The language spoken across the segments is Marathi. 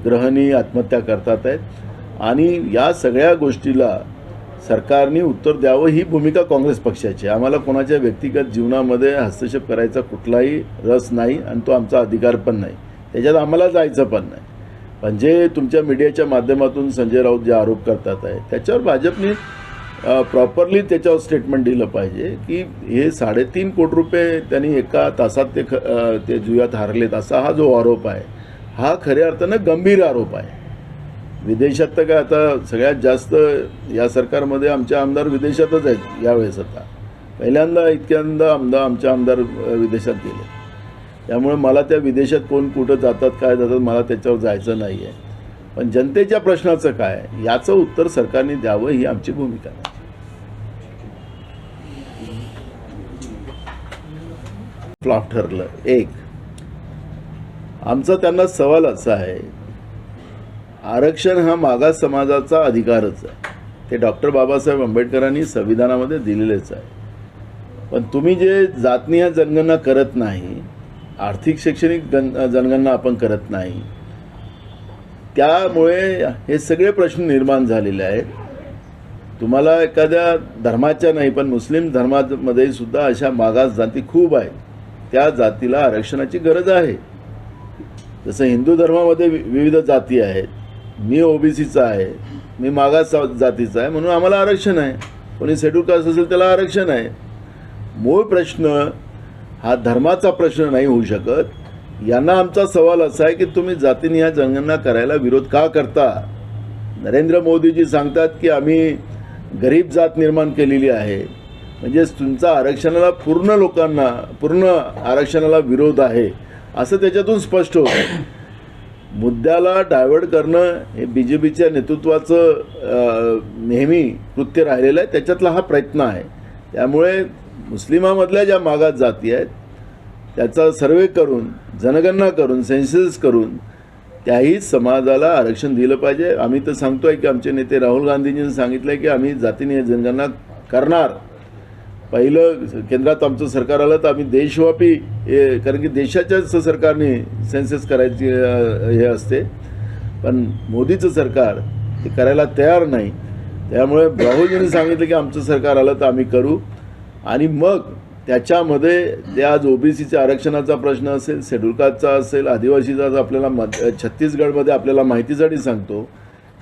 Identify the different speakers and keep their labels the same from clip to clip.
Speaker 1: गृहिणी आत्महत्या करतात आहेत आणि या सगळ्या गोष्टीला सरकारने उत्तर द्यावं ही भूमिका काँग्रेस पक्षाची आहे. आम्हाला कोणाच्या व्यक्तिगत जीवनामध्ये हस्तक्षेप करायचा कुठलाही रस नाही आणि तो आमचा अधिकार पण नाही, त्याच्यात आम्हाला जायचं पण नाही. पण जे तुमच्या मीडियाच्या माध्यमातून संजय राऊत जे आरोप करतात आहे त्याच्यावर भाजपने प्रॉपरली त्याच्यावर स्टेटमेंट दिलं पाहिजे की हे 3.5 कोटी रुपये त्यांनी एका तासात ते जुयात हारलेत असा हा जो आरोप आहे हा खऱ्या अर्थानं गंभीर आरोप आहे. विदेशात तर काय आता सगळ्यात जास्त या सरकारमध्ये आमचे आमदार विदेशातच आहेत यावेळेस. आता पहिल्यांदा इतक्यांदा आमचे आमदार विदेशात गेले. त्यामुळे मला त्या विदेशात कोण कुठं जातात काय जातात मला त्याच्यावर जायचं नाही आहे. पण जनतेच्या प्रश्नाचं काय याचं उत्तर सरकारने द्यावं ही आमची भूमिका आहे. फ्लॉप ठरलं. एक आमचा त्यांना सवाल असा आहे, आरक्षण हा मागास समाजाचा अधिकारच आहे, ते डॉक्टर बाबासाहेब आंबेडकरांनी संविधानामध्ये दिलेलेच आहे. पण तुम्ही जे जातनीय जनगणना करत नाही, आर्थिक शैक्षणिक जनगणना आपण करत नाही, त्यामुळे हे सगळे प्रश्न निर्माण झालेले आहेत. तुम्हाला एखाद्या धर्माच्या नाही पण मुस्लिम धर्मामध्ये सुद्धा अशा मागास जाती खूप आहेत, त्या जातीला आरक्षणाची गरज आहे. जसं हिंदू धर्मामध्ये विविध जाती आहेत, मी ओबीसीचा आहे, मी मागास जातीचा आहे म्हणून आम्हाला आरक्षण आहे. कोणी शेड्यूल कास्ट असेल त्याला आरक्षण आहे. मूळ प्रश्न हा धर्माचा प्रश्न नाही होऊ शकत. यांना आमचा सवाल असा आहे की तुम्ही जातीनिहाय जनगणना करायला विरोध का करता? नरेंद्र मोदीजी सांगतात की आम्ही गरीब जात निर्माण केलेली आहे, म्हणजेच तुमचा आरक्षणाला पूर्ण आरक्षणाला विरोध आहे असं त्याच्यातून स्पष्ट होतं. मुद्द्याला डायव्हर्ट करणं हे BJPच्या नेतृत्वाचं नेहमी कृत्य राहिलेलं आहे, त्याच्यातला हा प्रयत्न आहे. त्यामुळे मुस्लिमामधल्या ज्या मागास जाती आहेत त्याचा सर्वे करून जनगणना करून सेन्सस करून त्याही समाजाला आरक्षण दिलं पाहिजे. आम्ही तर सांगतो आहे की आमचे नेते राहुल गांधींनी सांगितलं आहे की आम्ही जातीने जनगणना करणार. पहिलं केंद्रात आमचं सरकार आलं तर आम्ही देशव्यापी कारण की देशाच्याच सरकारने सेन्सस करायची हे असते, पण मोदीचं सरकार ते करायला तयार नाही. त्यामुळे राहुलजींनी सांगितलं की आमचं सरकार आलं तर आम्ही करू. आणि मग त्याच्यामध्ये ते आज ओबीसीच्या आरक्षणाचा प्रश्न असेल, शेड्यूल कास्टचा असेल, आदिवासीचा आपल्याला छत्तीसगडमध्ये आपल्याला माहितीसाठी सांगतो,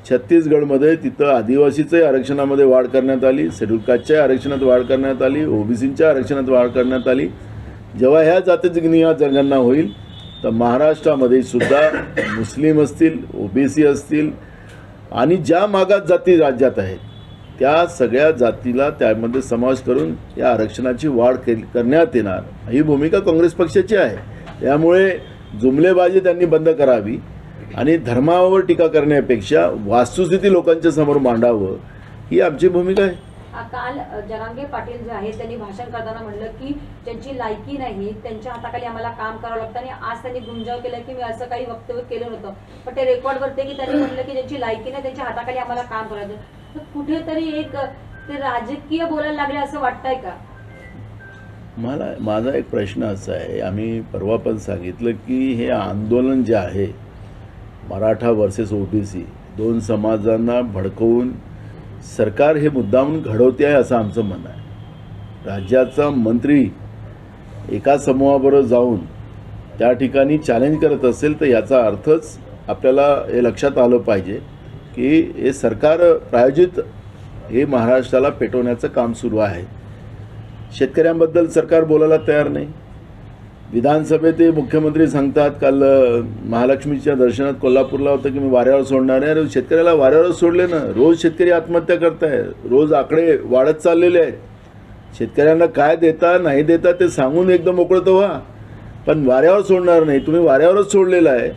Speaker 1: छत्तीसगडमध्ये तिथं आदिवासीच्याही आरक्षणामध्ये वाढ करण्यात आली, शेड्यूल कास्टच्या आरक्षणात वाढ करण्यात आली, ओबीसीच्या आरक्षणात वाढ करण्यात आली. जेव्हा ह्या जातीनिहाय जनगणना होईल तर महाराष्ट्रामध्ये सुद्धा मुस्लिम असतील, ओबीसी असतील आणि ज्या मागास जाती राज्यात आहेत त्या सगळ्या जातीला त्यामध्ये समावेश करून या आरक्षणाची वाढ करण्यात येणार ही भूमिका काँग्रेस पक्षाची आहे. त्यामुळे जुमलेबाजी त्यांनी बंद करावी आणि धर्मावर टीका करण्यापेक्षा वास्तुस्थिती लोकांच्या समोर मांडावं ही आमची भूमिका आहे.
Speaker 2: काल जरांगे पाटील जे आहेत त्यांनी भाषण करताना म्हणलं की ज्यांची लायकी नाही त्यांच्या हाताखाली आम्हाला काम करावं लागतं आणि आज त्यांनी गुंजाव केलं की मी असं काही वक्तव्य केलं नव्हतं, पण ते रेकॉर्डवर ते की त्यांनी म्हणलं की ज्यांची लायकी नाही त्यांच्या हाताखाली आम्हाला काम करायचं. तर कुठेतरी एक ते राजकीय बोलायला लागले असं वाटतंय का?
Speaker 1: माझा एक प्रश्न असा आहे, आम्ही परवा पण सांगितलं की हे आंदोलन जे आहे मराठा वर्सेस ओबीसी दोन समाजांना भडकवून सरकार हे मुद्दामून घडवते आहे असं आमचं म्हणणं आहे. राज्याचा मंत्री एका समूहाबरोबर जाऊन त्या ठिकाणी चॅलेंज करत असेल तर याचा अर्थच आपल्याला हे लक्षात आलं पाहिजे की हे सरकार प्रायोजित हे महाराष्ट्राला पेटवण्याचं काम सुरू आहे. शेतकऱ्यांबद्दल सरकार बोलायला तयार नाही. विधानसभेत मुख्यमंत्री सांगतात, काल महालक्ष्मीच्या दर्शनात कोल्हापूरला होतं की मी वाऱ्यावर सोडणार आहे. शेतकऱ्याला वाऱ्यावर सोडले ना, रोज शेतकरी आत्महत्या करताय, रोज आकडे वाढत चाललेले आहेत. शेतकऱ्यांना काय देता नाही देता ते सांगून एकदम मोकळं तर व्हा, पण वाऱ्यावर सोडणार नाही. तुम्ही वाऱ्यावरच सोडलेलं आहे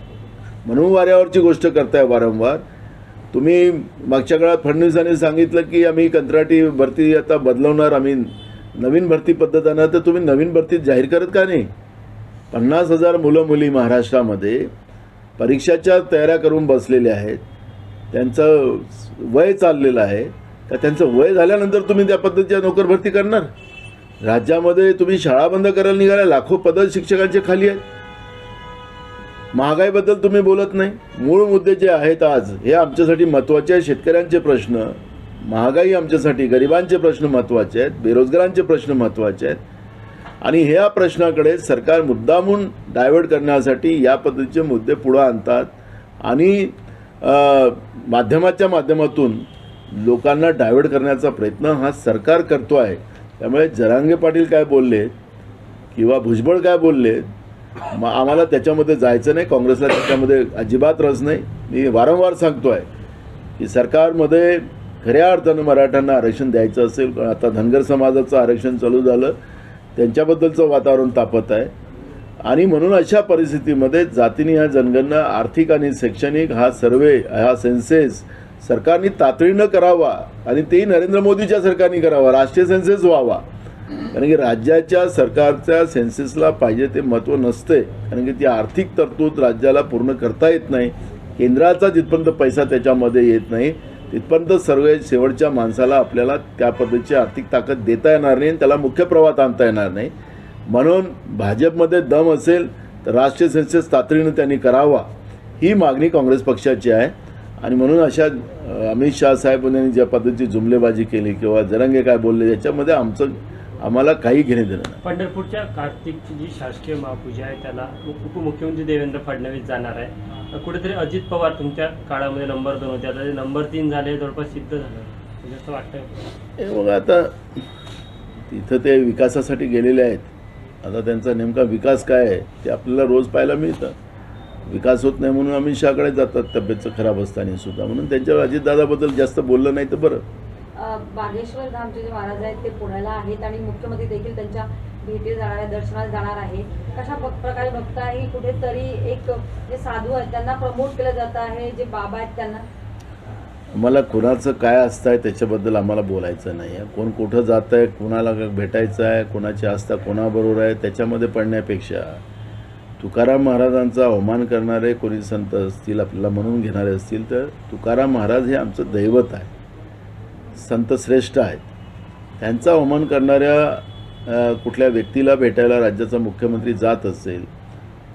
Speaker 1: म्हणून वाऱ्यावरची गोष्ट करताय वारंवार. तुम्ही मागच्या काळात फडणवीसांनी सांगितलं की आम्ही कंत्राटी भरती आता बदलवणार, आम्ही नवीन भरती पद्धत आणणार, तर तुम्ही नवीन भरती जाहीर करत का नाही? 50,000 मुलं मुली महाराष्ट्रामध्ये परीक्षाच्या तयाऱ्या करून बसलेले आहेत, त्यांचं वय चाललेलं आहे. तर त्यांचं वय झाल्यानंतर तुम्ही त्या पद्धतीच्या नोकर भरती करणार? राज्यामध्ये तुम्ही शाळा बंद करायला निघाल्या, लाखो पदं शिक्षकांचे खाली आहेत. महागाईबद्दल तुम्ही बोलत नाही. मूळ मुद्दे जे आहेत आज हे आमच्यासाठी महत्त्वाचे आहेत. शेतकऱ्यांचे प्रश्न, महागाई आमच्यासाठी, गरिबांचे प्रश्न महत्त्वाचे आहेत, बेरोजगारांचे प्रश्न महत्त्वाचे आहेत. आणि ह्या प्रश्नाकडे सरकार मुद्दामून डायव्हर्ट करण्यासाठी या पद्धतीचे मुद्दे पुढे आणतात आणि माध्यमाच्या माध्यमातून लोकांना डायव्हर्ट करण्याचा प्रयत्न हा सरकार करतो आहे. त्यामुळे जरांगे पाटील काय बोलले किंवा भुजबळ काय बोलले, आम्हाला त्याच्यामध्ये जायचं नाही. काँग्रेसला त्याच्यामध्ये अजिबात रस नाही. मी वारंवार सांगतो आहे की सरकारमध्ये खऱ्या अर्थानं मराठ्यांना आरक्षण द्यायचं असेल, आता धनगर समाजाचं आरक्षण चालू झालं, त्यांच्याबद्दलचं वातावरण तापत आहे. आणि म्हणून अशा परिस्थितीमध्ये जातीने ह्या जनगणना, आर्थिक आणि शैक्षणिक हा सर्वे, हा सेन्सेस सरकारने तातडीनं करावा आणि तेही नरेंद्र मोदीच्या सरकारने करावा, राष्ट्रीय सेन्सेस व्हावा. कारण की राज्याच्या सरकारच्या सेन्सेसला पाहिजे ते महत्त्व नसते, कारण की ती आर्थिक तरतूद राज्याला पूर्ण करता येत नाही. केंद्राचा जिथपर्यंत पैसा त्याच्यामध्ये येत नाही तिथपर्यंत सर्व शेवटच्या माणसाला आपल्याला त्या पद्धतीची आर्थिक ताकद देता येणार नाही आणि त्याला मुख्य प्रवाहात आणता येणार नाही. म्हणून भाजपमध्ये दम असेल तर राष्ट्रीय सेन्सेस तातडीनं त्यांनी करावा, ही मागणी काँग्रेस पक्षाची आहे. आणि म्हणून अशा अमित शाह साहेबांनी ज्या पद्धतीची जुमलेबाजी केली किंवा जरांगे काय बोलले याच्यामध्ये आम्हाला काही घेणे देणं नाही.
Speaker 3: पंढरपूरच्या कार्तिकची जी शासकीय महापूजा आहे त्याला उपमुख्यमंत्री देवेंद्र फडणवीस जाणार आहे. कुठेतरी अजित पवार तुमच्या काळामध्ये नंबर 2 होते, आता ते नंबर 3 झाले, जवळपास सिद्ध झालं, म्हणजे असं वाटतं.
Speaker 1: हे बघा, आता तिथं ते विकासासाठी गेलेले आहेत. आता त्यांचा नेमका विकास काय आहे ते आपल्याला रोज पाहायला मिळतं. विकास होत नाही म्हणून अमित शहाकडे जातात तब्येतचं खराब असताना सुद्धा, म्हणून त्यांच्यावर अजितदादाबद्दल जास्त बोललं नाही तर बरं.
Speaker 2: बागेश्वर धामचे जे महाराज आहेत ते पुण्याला आहेत आणि मुख्यमंत्री देखील त्यांच्या भेटीला जाणार आहे, दर्शनाला जाणार आहे. कशा प्रकारे बघताय ही कुठेतरी एक जे साधू आहेत त्यांना प्रमोट केलं जात आहे, जे बाबा आहेत त्यांना?
Speaker 1: मला कुणाचं काय असतं आहे त्याच्याबद्दल आम्हाला बोलायचं नाही आहे. कोण कुठं जात आहे, कुणाला भेटायचं आहे, कोणाची आस्था कोणाबरोबर आहे त्याच्यामध्ये पडण्यापेक्षा तुकाराम महाराजांचा अवमान करणारे कोणी संत असतील, आपल्याला म्हणून घेणारे असतील, तर तुकाराम महाराज हे आमचं दैवत आहे, संत श्रेष्ठ आहेत. त्यांचा अवमान करणाऱ्या कुठल्या व्यक्तीला भेटायला राज्याचा मुख्यमंत्री जात असेल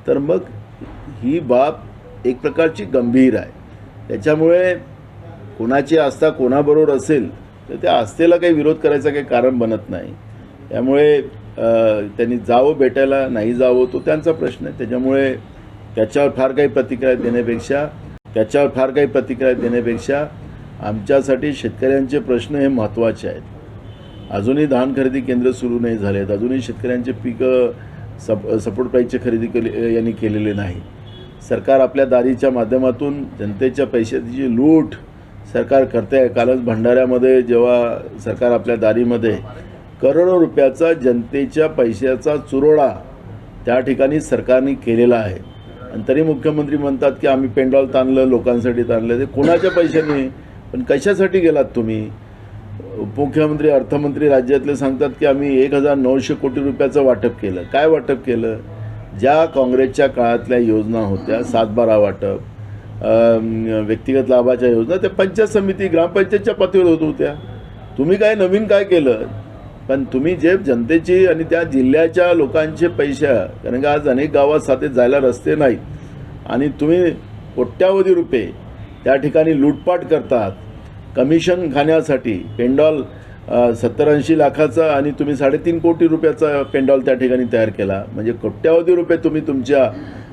Speaker 1: तर मग ही बाब एक प्रकारची गंभीर आहे. त्याच्यामुळे कोणाची आस्था कोणाबरोबर असेल तर त्या आस्थेला काही विरोध करायचं काही कारण बनत नाही. त्यामुळे त्यांनी जावं भेटायला, नाही जावं तो त्यांचा प्रश्न आहे. त्याच्यामुळे त्याच्यावर फार काही प्रतिक्रिया देण्यापेक्षा आमच्यासाठी शेतकऱ्यांचे प्रश्न हे महत्त्वाचे आहेत. अजूनही धान खरेदी केंद्र सुरू नाही झाले आहेत, अजूनही शेतकऱ्यांचे पिकं सपोर्ट प्राईसची खरेदी यांनी केलेले नाही. सरकार आपल्या दारीच्या माध्यमातून जनतेच्या पैशाची लूट सरकार करते आहे. कालच भंडाऱ्यामध्ये जेव्हा सरकार आपल्या दारीमध्ये करोडो रुपयाचा जनतेच्या पैशाचा चुरोडा त्या ठिकाणी सरकारने केलेला आहे आणि तरी मुख्यमंत्री म्हणतात की आम्ही पेंडॉल ताणलं, लोकांसाठी ताणलं. ते कोणाच्या पैशाने, पण कशासाठी गेलात तुम्ही? उपमुख्यमंत्री, अर्थमंत्री राज्यातले सांगतात की आम्ही 1900 कोटी रुपयाचं वाटप केलं. काय वाटप केलं? ज्या काँग्रेसच्या काळातल्या योजना होत्या, 7/12 वाटप, व्यक्तिगत लाभाच्या योजना, त्या पंचायत समिती, ग्रामपंचायतच्या पातळीवर होत होत्या. तुम्ही काय नवीन काय केलं? पण तुम्ही जे जनतेची आणि त्या जिल्ह्याच्या लोकांचे पैसे, कारण की आज अनेक गावात साथे जायला रस्ते नाहीत आणि तुम्ही कोट्यावधी रुपये त्या ठिकाणी लूटपाट करतात कमिशन खाण्यासाठी. पेंडॉल 70-80 लाखाचा आणि तुम्ही 3.5 कोटी रुपयाचा पेंडॉल त्या ठिकाणी तयार केला. म्हणजे कोट्यावधी रुपये तुम्ही तुमच्या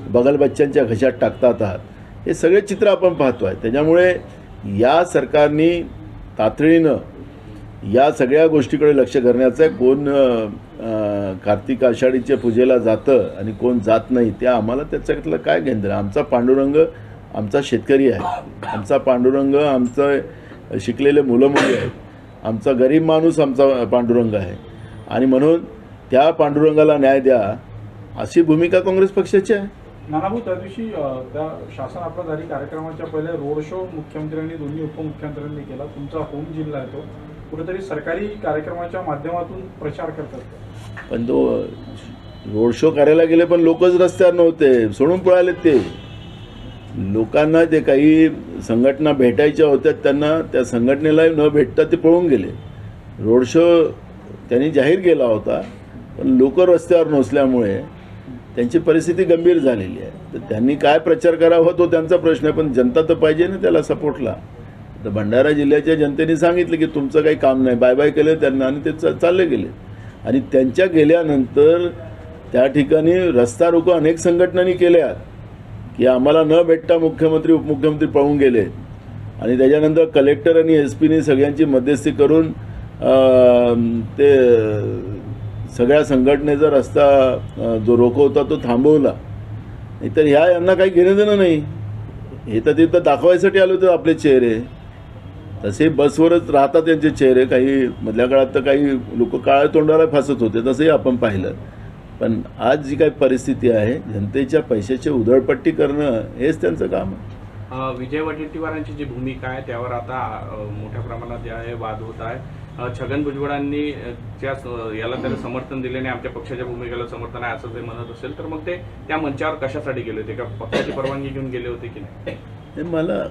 Speaker 1: बगलबच्च्यांच्या घशात टाकतात आहात. हे सगळे चित्र आपण पाहतो आहे. त्याच्यामुळे या सरकारने तातडीनं या सगळ्या गोष्टीकडे लक्ष करण्याचं आहे. कोण कार्तिक आषाढीच्या पूजेला जातं आणि कोण जात नाही ते आम्हाला त्याच्यातलं काय घेणं. आमचा पांडुरंग आमचा शेतकरी आहे, आमचा पांडुरंग आमचं शिकलेले मुलं मुली आहेत, आमचा गरीब माणूस आमचा पांडुरंग आहे आणि म्हणून त्या पांडुरंगाला न्याय द्या अशी भूमिका काँग्रेस पक्षाची आहे.
Speaker 4: नानाभाऊ, त्या दिवशी त्या शासन आपला दारी कार्यक्रमाच्या पहिले रोड शो मुख्यमंत्र्यांनी, दोन्ही उपमुख्यमंत्र्यांनी केला. तुमचा होम जिल्हा आहे तो, कुठेतरी सरकारी कार्यक्रमाच्या माध्यमातून प्रचार करतात.
Speaker 1: पण तो रोड शो करायला गेले पण लोकच रस्त्यावर नव्हते, सोडून पळाले. ते लोकांना ते काही संघटना भेटायच्या होत्या, त्यांना त्या संघटनेला न भेटता ते पळून गेले. रोड शो त्यांनी जाहीर केला होता पण लोक रस्त्यावर नसल्यामुळे त्यांची परिस्थिती गंभीर झालेली आहे. तर त्यांनी काय प्रचार करावा तो त्यांचा प्रश्न आहे, पण जनता तर पाहिजे ना त्याला सपोर्टला. तर भंडारा जिल्ह्याच्या जनतेने सांगितलं की तुमचं काही काम नाही, बाय बाय केलं त्यांना आणि ते चालले गेले. आणि त्यांच्या गेल्यानंतर त्या ठिकाणी रस्ता रोको अनेक संघटनांनी केल्या की आम्हाला न भेटता मुख्यमंत्री उपमुख्यमंत्री पळून गेले. आणि त्याच्यानंतर कलेक्टर आणि SP सगळ्यांची मध्यस्थी करून ते सगळ्या संघटनेचा रस्ता जो रोको होता तो थांबवला. नाहीतर यांना काही घेणं देणं नाही. हे तर तिथं दाखवायसाठी आले होते आपले चेहरे. तसे बसवरच राहतात त्यांचे चेहरे. काही मधल्या काळात तर काही लोक काळ्या तोंडाला फासत होते, तसंही आपण पाहिलं. पण आज जी काही परिस्थिती आहे, जनतेच्या पैशाची उधळपट्टी करणं हेच त्यांचं काम आहे.
Speaker 5: विजय वडेट्टीवारांची जी भूमिका आहे त्यावर आता मोठ्या प्रमाणात जे आहे वाद होत आहे. छगन भुजबळांनी याला त्याला समर्थन दिले नाही, आमच्या पक्षाच्या भूमिकेला समर्थन आहे असं ते म्हणत असेल तर मग ते त्या मंचावर कशासाठी गेले होते? का पक्षाची परवानगी घेऊन गेले होते की नाही?
Speaker 1: हे मला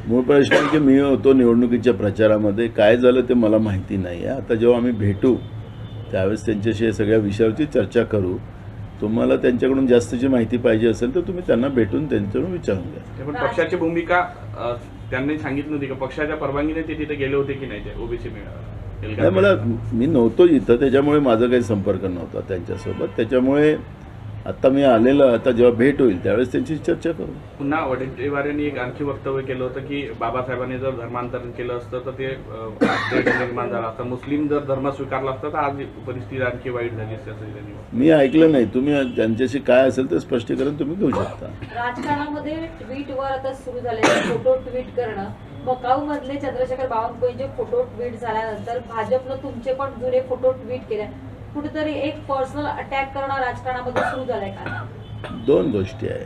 Speaker 1: मूळ प्रश्न आहे की मी होतो निवडणुकीच्या प्रचारामध्ये, काय झालं ते मला माहिती नाही आहे. आता जेव्हा आम्ही भेटू त्यावेळेस त्यांच्याशी या सगळ्या विषयावरची चर्चा करू. तुम्हाला त्यांच्याकडून जास्तची माहिती पाहिजे असेल तर तुम्ही त्यांना भेटून त्यांच्याकडून विचारून घ्या.
Speaker 5: पण पक्षाची भूमिका त्यांनी सांगितली होती का पक्षाच्या परवानगीने ते तिथे गेले होते की नाही ते ओबीसी
Speaker 1: नाही, मी नव्हतो इथं, त्याच्यामुळे माझा काही संपर्क नव्हता त्यांच्यासोबत. त्याच्यामुळे आता मी आलेलं, आता जेव्हा भेट होईल त्यावेळेस त्यांची चर्चा करू.
Speaker 5: पुन्हा वडेट्टीवारांनी एक आणखी वक्तव्य केलं होतं की बाबासाहेबांनी जर धर्मांतरण केलं असतं तर ते निर्माण झाला असता, मुस्लिम जर धर्म स्वीकारला असता तर आज परिस्थिती आणखी वाईट झाली असते असं त्यांनी.
Speaker 1: मी ऐकलं नाही. तुम्ही त्यांच्याशी काय असेल ते स्पष्टीकरण तुम्ही घेऊ शकता.
Speaker 2: राजकारणामध्ये ट्विटवर आता सुरू झालेले फोटो ट्विट करणं, मकाऊ मधले चंद्रशेखर बावनकुळेंचे फोटो ट्विट झाल्यानंतर भाजपनं तुमचे पण जुने फोटो ट्विट केले. कुठेतरी एक पर्सनल अटॅक करणं राजकारणामध्ये सुरू झालंय का?
Speaker 1: दोन गोष्टी आहेत.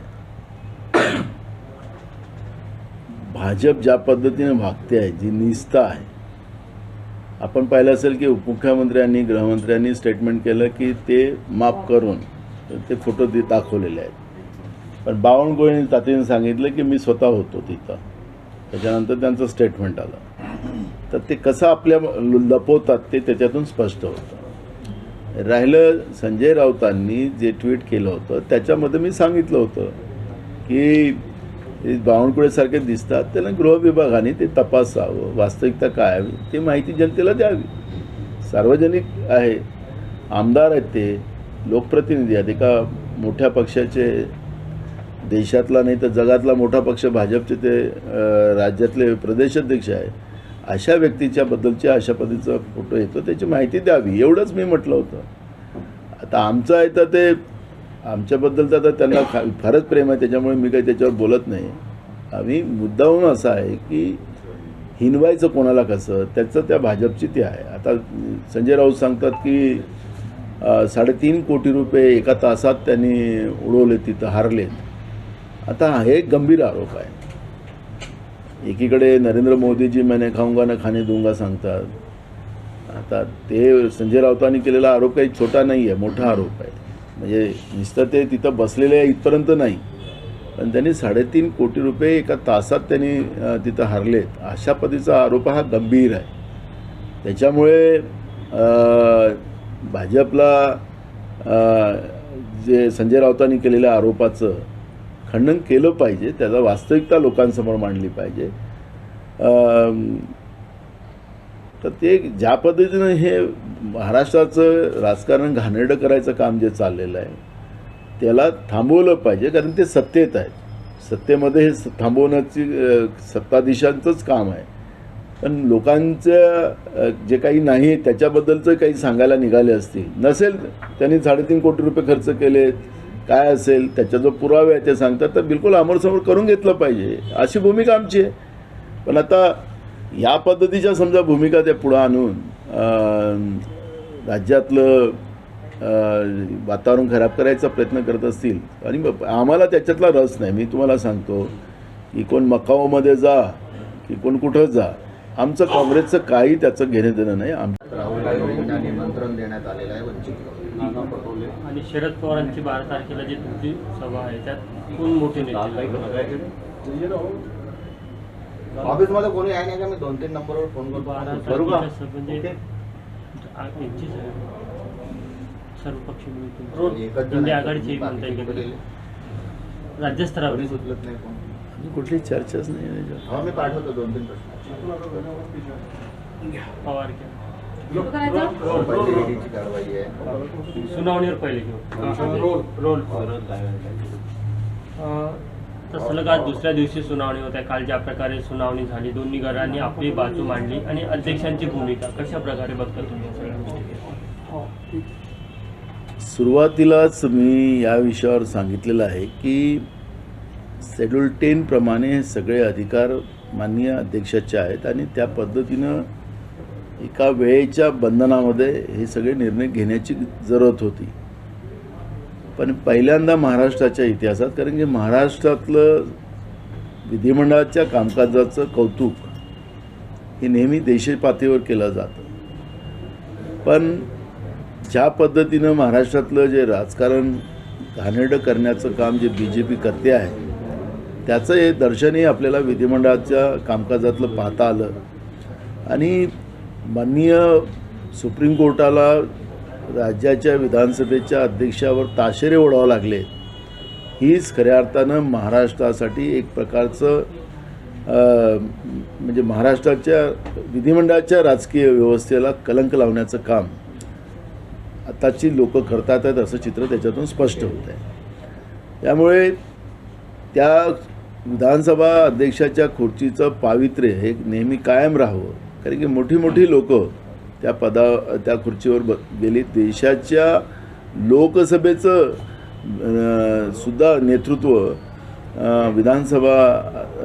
Speaker 1: भाजप ज्या पद्धतीने वागते आहे, जी निस्ता आहे, आपण पाहिलं असेल की उपमुख्यमंत्र्यांनी गृहमंत्र्यांनी स्टेटमेंट केलं की ते माफ करून ते फोटो दाखवलेले आहेत. पण बावनकुळेंनी तातडीने सांगितलं की मी स्वतः होतो तिथं. त्याच्यानंतर त्यांचं स्टेटमेंट आलं. तर ते कसं आपल्या लपवतात ते त्याच्यातून स्पष्ट होतं. राहिलं संजय राऊतांनी जे ट्विट केलं होतं त्याच्यामध्ये मी सांगितलं होतं की बावनकुळेसारखे दिसतात, त्यांना गृहविभागाने ते तपासावं, वास्तविकता काय आहे ते माहिती जनतेला द्यावी. सार्वजनिक आहे, आमदार आहेत, ते लोकप्रतिनिधी आहेत, एका मोठ्या पक्षाचे, देशातला नाही तर जगातला मोठा पक्ष भाजपचे ते राज्यातले प्रदेशाध्यक्ष आहे. अशा व्यक्तीच्या बद्दलची अशा पद्धतीचा फोटो येतो, त्याची माहिती द्यावी, एवढंच मी म्हटलं होतं. आता आमचं आहे तर ते आमच्याबद्दल तर आता त्यांना फारच प्रेम आहे, त्याच्यामुळे मी काही त्याच्यावर बोलत नाही. आम्ही मुद्दाहून असं आहे की हिनवायचं कोणाला कसं, त्याचं त्या भाजपची ते आहे. आता संजय राऊत सांगतात की 3.5 कोटी रुपये एका तासात त्यांनी उडवले, तिथं हारलेत. आता हे एक गंभीर आरोप आहे. एकीकडे नरेंद्र मोदीजी मैंने खाऊंगा ना खाने दूंगा सांगतात. आता ते संजय राऊतांनी केलेला आरोप काही छोटा नाही आहे, मोठा आरोप आहे. म्हणजे नुसतं ते तिथं बसलेले आहे इथपर्यंत नाही, पण त्यांनी 3.5 कोटी रुपये एका तासात त्यांनी तिथं हारलेत, अशा पद्धतीचा आरोप हा गंभीर आहे. त्याच्यामुळे भाजपला जे संजय राऊतांनी केलेल्या आरोपाचं खंडन केलं पाहिजे, त्याचा वास्तविकता लोकांसमोर मांडली पाहिजे. तर ते ज्या पद्धतीनं हे महाराष्ट्राचं राजकारण घाणेरडं करायचं काम जे चाललेलं आहे त्याला थांबवलं पाहिजे, कारण ते सत्तेत आहेत. सत्तेमध्ये हे थांबवण्याची सत्ताधीशांचंच काम आहे. पण लोकांचं जे काही नाही त्याच्याबद्दलचं काही सांगायला निघाले असतील, नसेल त्यांनी 3.5 कोटी रुपये खर्च केलेत, काय असेल त्याचा जो पुरावे आहे ते सांगतात, तर बिलकुल समोर करून घेतलं पाहिजे, अशी भूमिका आमची आहे. पण आता या पद्धतीच्या समजा भूमिका ते पुढं आणून राज्यातलं वातावरण खराब करायचा प्रयत्न करत असतील, आणि आम्हाला त्याच्यातला रस नाही. मी तुम्हाला सांगतो की कोण मकाऊमध्ये जा की कोण कुठं जा, आमचं काँग्रेसचं काही त्याचं घेणं देणं नाही.
Speaker 6: राहुल गांधींना निमंत्रण देण्यात आलेलं आहे वंचित
Speaker 3: आणि शरद पवारांची 12 तारखेला जी तुमची सभा आहे त्यात कोण मोठे नेते?
Speaker 6: ऑफिसमध्ये कोणी आहे नाही का? मी 2-3 नंबरवर फोन करतो.
Speaker 3: 12 तारखेला म्हणजे सर्व पक्ष मिळून
Speaker 6: एकच जण
Speaker 3: इंडिया
Speaker 6: आहे.
Speaker 3: आघाडीची म्हणता
Speaker 6: बाकीचे
Speaker 3: येईल
Speaker 6: कुठे
Speaker 3: का?
Speaker 6: गेले?
Speaker 3: राज्यस्तरावर
Speaker 6: कोणी सुचलत नाही कोण?
Speaker 1: अजून कुठली चर्चाच नाही आहे याच्यावर.
Speaker 6: हो, मी पाठवतो 2-3 प्रश्न.
Speaker 3: पवार किंवा
Speaker 2: सुरू करायचं.
Speaker 6: पहिली ईडीची कारवाई आहे.
Speaker 3: सुनावणीवर पहिले घेऊ तर सलग आज दुसऱ्या दिवशी सुनावणी होत आहे. काल ज्या प्रकारे सुनावणी झाली, दोन्ही गटांनी आपली बाजू मांडली आणि अध्यक्षांची भूमिका कशा प्रकारे बघता तुम्ही या सगळ्या गोष्टी?
Speaker 1: सुरुवातीलाच मी या विषयावर सांगितलेलं आहे की शेड्यूल 10 प्रमाणे हे सगळे अधिकार माननीय अध्यक्षाचे आहेत आणि त्या पद्धतीनं एका वेळेच्या बंधनामध्ये हे सगळे निर्णय घेण्याची जरूरत होती. पण पहिल्यांदा महाराष्ट्राच्या इतिहासात, कारण की महाराष्ट्रातलं विधिमंडळाच्या कामकाजाचं कौतुक हे नेहमी देशपातळीवर केलं जातं. पण ज्या पद्धतीनं महाराष्ट्रातलं जे राजकारण घाणेरडं करण्याचं काम जे BJP करते आहे त्याचं हे दर्शनही आपल्याला विधिमंडळाच्या कामकाजातलं पाहता आलं आणि माननीय सुप्रीम कोर्टाला राज्याच्या विधानसभेच्या अध्यक्षावर ताशेरे ओढावे लागले. हीच खऱ्या अर्थानं महाराष्ट्रासाठी एक प्रकारचं म्हणजे महाराष्ट्राच्या विधिमंडळाच्या राजकीय व्यवस्थेला कलंक लावण्याचं काम आताची लोक करतात आहेत असं चित्र त्याच्यातून स्पष्ट होत आहे. त्यामुळे त्या विधानसभा अध्यक्षाच्या खुर्चीचं पावित्र्य हे नेहमी कायम राहावं, कारण की मोठी मोठी लोक त्या खुर्चीवर गेली. देशाच्या लोकसभेचं सुद्धा नेतृत्व विधानसभा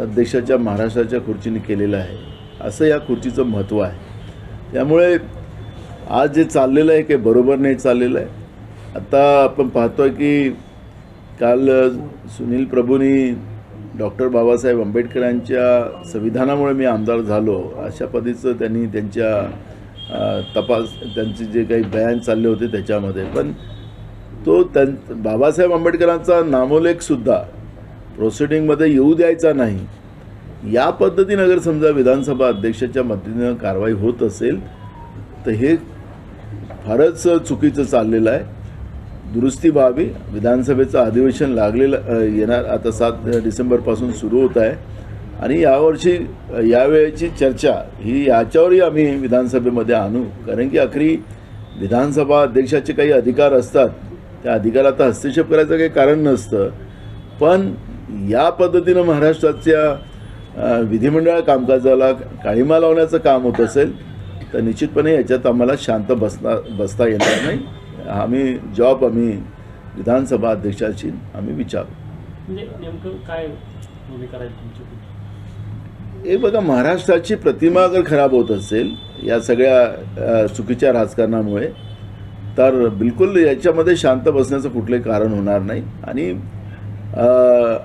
Speaker 1: अध्यक्षाच्या महाराष्ट्राच्या खुर्चीने केलेलं आहे, असं या खुर्चीचं महत्त्व आहे. त्यामुळे आज जे चाललेलं आहे ते बरोबर नाही चाललेलं आहे. आता आपण पाहतो आहे की काल सुनील प्रभूंनी डॉक्टर बाबासाहेब आंबेडकरांच्या संविधानामुळे मी आमदार झालो अशा पद्धतीचं त्यांनी त्यांचे जे काही बयान चालले होते त्याच्यामध्ये, पण तो बाबासाहेब आंबेडकरांचा नामोल्लेखसुद्धा प्रोसिडिंगमध्ये येऊ द्यायचा नाही. या पद्धतीनं अगर समजा विधानसभा अध्यक्षाच्या मदतीनं कारवाई होत असेल तर हे फारच चुकीचं चाललेलं आहे. दुरुस्ती व्हावी. विधानसभेचं अधिवेशन येणार आता 7 डिसेंबरपासून सुरू होत आहे आणि यावेळेची चर्चा ही याच्यावरही आम्ही विधानसभेमध्ये आणू, कारण की अखेरी विधानसभा अध्यक्षाचे काही अधिकार असतात, त्या अधिकारात हस्तक्षेप करायचं काही कारण नसतं. पण या पद्धतीनं महाराष्ट्राच्या विधिमंडळ कामकाजाला काळिमा लावण्याचं काम होत असेल तर निश्चितपणे याच्यात आम्हाला शांत बसता येणार नाही. आम्ही विधानसभा अध्यक्षाची आम्ही विचारू.
Speaker 3: म्हणजे नेमकं काय भूमिका राहील तुमची?
Speaker 1: हे बघा, महाराष्ट्राची प्रतिमा अगर खराब होत असेल या सगळ्या चुकीच्या राजकारणामुळे तर बिलकुल याच्यामध्ये शांत बसण्याचं कुठलंही कारण होणार नाही आणि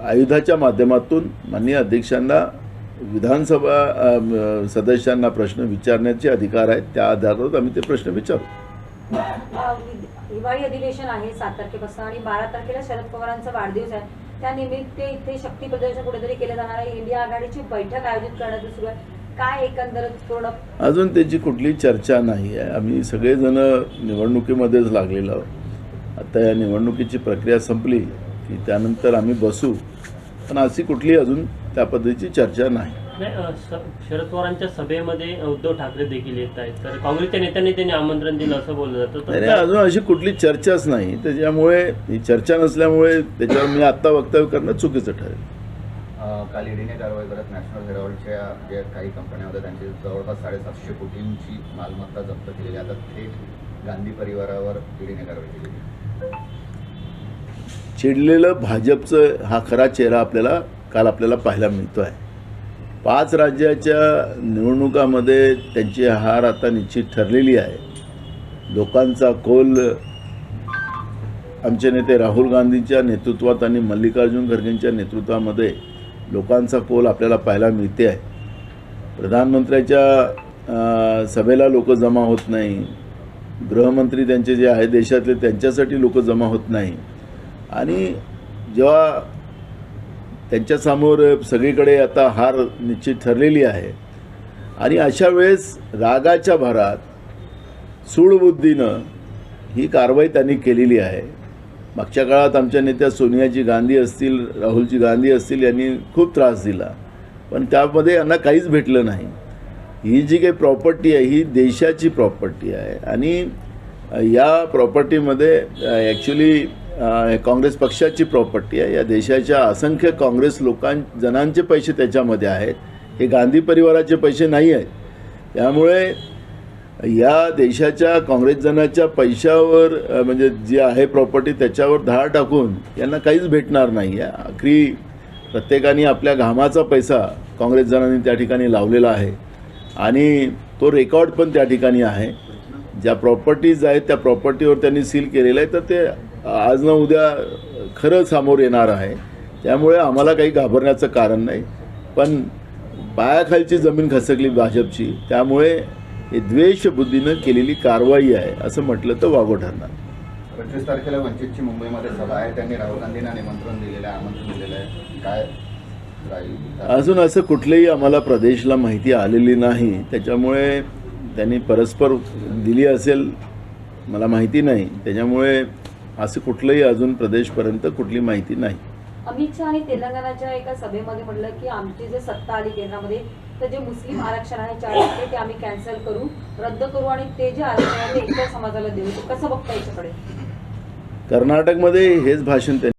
Speaker 1: आयुधाच्या माध्यमातून माननीय अध्यक्षांना विधानसभा सदस्यांना प्रश्न विचारण्याचे अधिकार आहेत. त्या आधारावर आम्ही ते प्रश्न विचारू.
Speaker 2: हिवाळी अधिवेशन आहे 7 तारखेपासून आणि 12 तारखेला शरद पवारांचा वाढदिवस आहे. त्यानिमित्त इथे शक्ती प्रदर्शन कुठेतरी केलं जाणार आहे. इंडिया आघाडीची बैठक आयोजित करण्याचं सुरू आहे. काय एकंदरीत पूर्ण
Speaker 1: अजून त्याची कुठली चर्चा नाही आहे. आम्ही सगळेजण निवडणुकीमध्येच लागलेलो आहोत. आता या निवडणुकीची प्रक्रिया संपली की त्यानंतर आम्ही बसू, पण अशी कुठली अजून त्या पद्धतीची चर्चा नाही.
Speaker 3: शरद पवारांच्या सभेमध्ये उद्धव ठाकरे देखील येत आहेत, तर काँग्रेसच्या नेत्यांनी त्यांनी आमंत्रण दिलं असं बोललं जातं.
Speaker 1: नाही, अजून अशी कुठली चर्चाच नाही. त्याच्यामुळे ही चर्चा नसल्यामुळे त्याच्यावर मी आत्ता वक्तव्य करणं चुकीचं ठरेल.
Speaker 6: काल ईडीने कारवाई करत नॅशनल हेराल्डच्या ज्या काही कंपन्या होत्या त्यांची जवळपास 750 कोटींची मालमत्ता जप्त केलेली. आता थेट गांधी परिवारावर ईडीने कारवाई केली.
Speaker 1: चिडलेलं भाजपचं हा खरा चेहरा काल आपल्याला पाहायला मिळतो आहे. 5 राज्याच्या निवडणुकामध्ये त्यांची हार आता निश्चित ठरलेली आहे. लोकांचा कौल आमचे नेते राहुल गांधींच्या नेतृत्वात आणि मल्लिकार्जुन खरगेंच्या नेतृत्वामध्ये लोकांचा कौल आपल्याला पाहायला मिळते आहे. प्रधानमंत्र्याच्या सभेला लोक जमा होत नाही, गृहमंत्री त्यांचे जे आहे देशातले त्यांच्यासाठी लोक जमा होत नाही आणि जेव्हा त्यांच्यासमोर सगळीकडे आता हार निश्चित ठरलेली आहे आणि अशा वेळेस रागाच्या भरात सूडबुद्धीनं ही कारवाई त्यांनी केलेली आहे. मागच्या काळात आमच्या नेत्या सोनियाजी गांधी असतील, राहुलजी गांधी असतील, यांनी खूप त्रास दिला, पण त्यामध्ये यांना काहीच भेटलं नाही. ही जी काही प्रॉपर्टी आहे ही देशाची प्रॉपर्टी आहे आणि या प्रॉपर्टीमध्ये ॲक्च्युली काँग्रेस पक्षाची प्रॉपर्टी आहे. या देशाच्या असंख्य काँग्रेस जणांचे पैसे त्याच्यामध्ये आहेत. हे गांधी परिवाराचे पैसे नाही आहेत. त्यामुळे या देशाच्या काँग्रेसजनाच्या पैशावर म्हणजे जी आहे प्रॉपर्टी त्याच्यावर धाड टाकून यांना काहीच भेटणार नाही आहे. आखरी प्रत्येकाने आपल्या घामाचा पैसा काँग्रेसजनांनी त्या ठिकाणी लावलेला आहे आणि तो रेकॉर्ड पण त्या ठिकाणी आहे. ज्या प्रॉपर्टीज आहेत त्या प्रॉपर्टीवर त्यांनी सील केलेलं आहे, तर ते आज न उद्या खरं समोर येणार आहे. त्यामुळे आम्हाला काही घाबरण्याचं कारण नाही. पण पायाखालची जमीन खसकली भाजपची, त्यामुळे हे द्वेषबुद्धीनं केलेली कारवाई आहे असं म्हटलं तर वावगं ठरणार.
Speaker 6: 25 तारखेला वंचितची मुंबईमध्ये सभा आहे. त्यांनी राहुल गांधींना निमंत्रण दिलेलं आहे, आमंत्रण दिलेलं आहे. काय राहील?
Speaker 1: अजून असं कुठलंही आम्हाला प्रदेशला माहिती आलेली नाही. त्याच्यामुळे त्यांनी परस्पर दिली असेल मला माहिती नाही. त्याच्यामुळे असं कुठलंही अजून प्रदेशपर्यंत कुठली माहिती नाही.
Speaker 2: अमित शहा आणि तेलंगणाच्या एका सभेमध्ये म्हटलं की आमची जे सत्ता आली केंद्रामध्ये तर जे मुस्लिम आरक्षण आहे 4% ते आम्ही कॅन्सल करू, रद्द करू आणि ते जे आरक्षण आहे ते इतर समाजाला देऊ. कसं बघता याच्याकडे?
Speaker 1: कर्नाटकमध्ये हेच भाषण त्यांनी